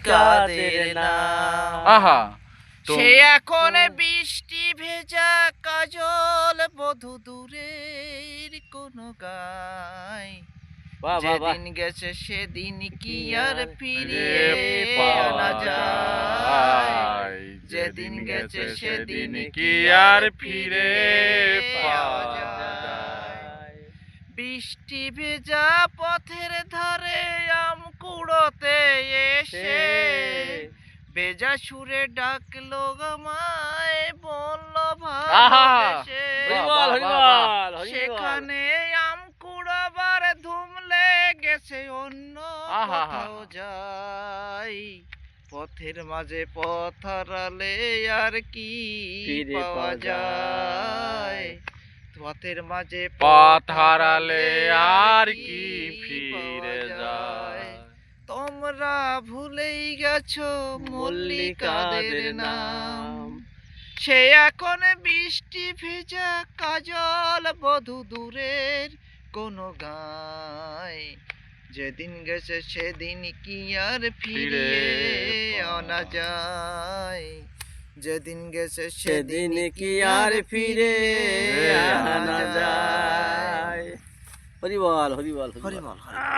কাদের নাম। আহা সে এখন বৃষ্টি ভেজা কাজল বধু দূরের কোন গায়। যেদিন গেছে সেদিন কি আর ফিরিয়ে আনা যায়। যেদিন গেছে সেদিন কি আর ফিরে পাওয়া যায়। বৃষ্টি ভেজা পথের ধারে আম কুড়োতে এসে বেজা সুরে ডাকলো আমায়, বললো ভালোবেসে। সেখানে আম কুড়াবার ধুম লেগেছে অন্য কোথাও যাই। পথের মাঝে পথ হারালে আর কি পাওয়া যায়। পথের মাঝে পথ হারালে আর কি ফিরে যায়। তোমরা ভুলেই গেছো মল্লিকাদের নাম। সে এখন বৃষ্টি ভেজা কাজল বধু দূরের কোন গায়। যেদিন গেছে সেদিন কি আর ফিরে আনা যায়। যেদিন গেছে সেদিন কি আর ফিরে আনা যায়। হরি বল হরি বল হরি বল।